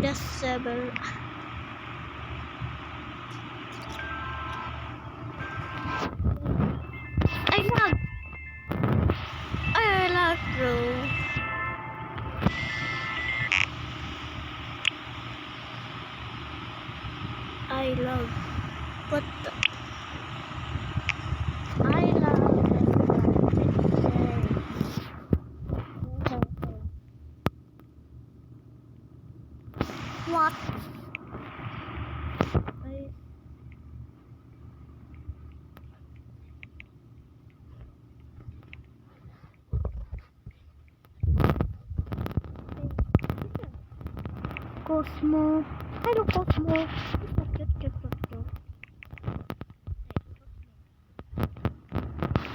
the server. I love bro. I love. What the? I love. What? Cosmo. Hello, Cosmo.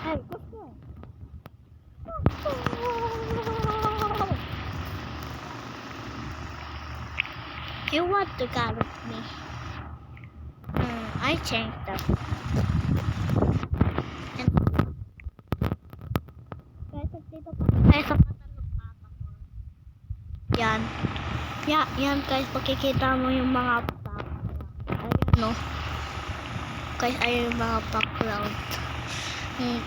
Hey, Cosmo. You want to go with me? I changed that. Yan. Yan guys, makikita mo yung mga ayan no. Guys, ayan yung mga background.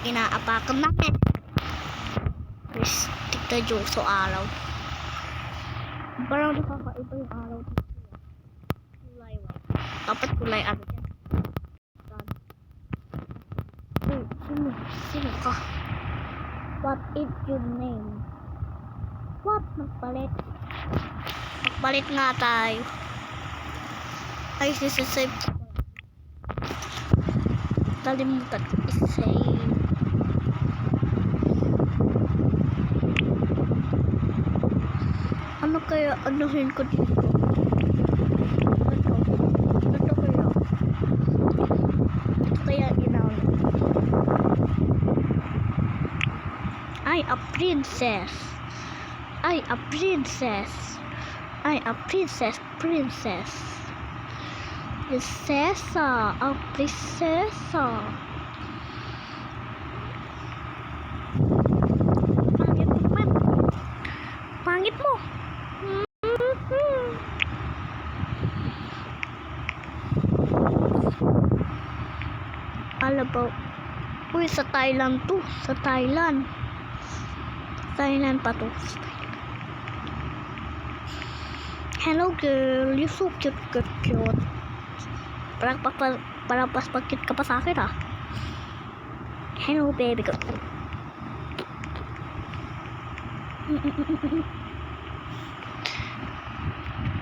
Inaapakan namin. Guys, tignan yung so araw. Parang nakakaiba yung araw dito. Kulay white. Dapat kulay ano yan. Sino ka? What is your name? What? Magpalit nga tayo. Ay, sisasave ko. Nalimutan ko i-save. Ano kaya anuhin ko dito? Ito kaya? Ito kaya inaon? Ay, a princess. Ay, a princess. Ay, a princess. Prinsesa. A prinsesa. Pangit mo. Alam ba? Uy, sa Thailand to. Sa Thailand. Thailand pa to. Hello girl, you so cute. Parang pas cute ka pa sa akin ah. Hello baby girl.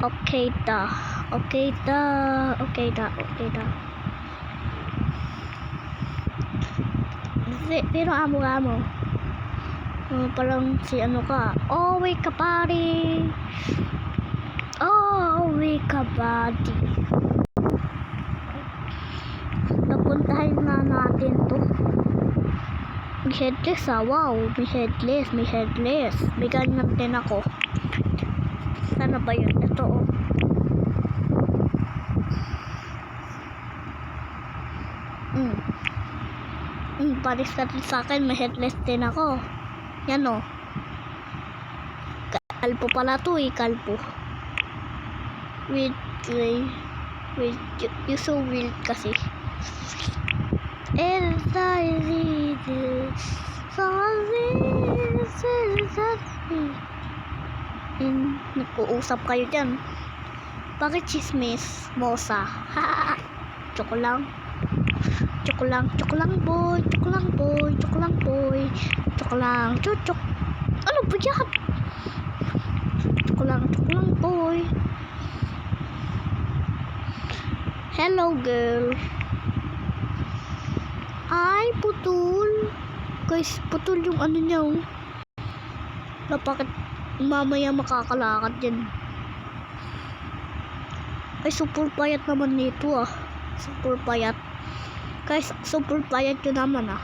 Okay da. Pero amo. Parang si ano ka. Oh, wake up buddy. Napuntahan na natin to. May headless ah. Wow, may headless. May ganyan din ako. Sana ba yun? Ito oh. Paris ka din sa akin. May headless din ako. Yan oh. Kalpo pala to eh. Kalpo. With you so weird kasi. And I read this nag-uusap kayo dyan. Bakit chismis? Mosa. Choco lang boy. Chuchok. Ano ba yan? Choco lang boy. Hello girl. Ay, putol. Guys, putol yung ano niya oh. Bakit mamaya makakalakad yan? Ay, super payat naman nito ah. Super payat. Guys, super payat yun naman ah.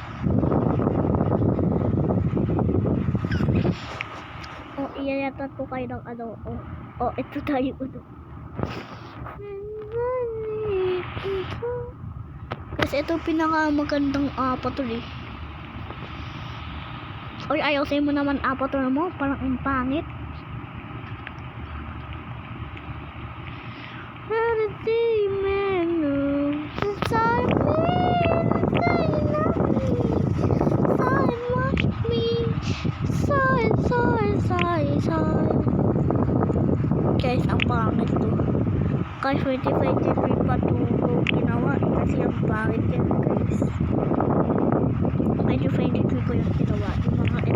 Oh, iyayatan ko kayo ng ano. Oh, ito tayo uno. Kasi ito pinakamagandang apatol eh. Oy, ayusin mo naman apatol mo. Parang ang pangit. Side. Guys, ang pangit to. Guys, 2023 pa to ginawa kasi ang pangit yan guys. 2023 ko yung ginawa. Yung mga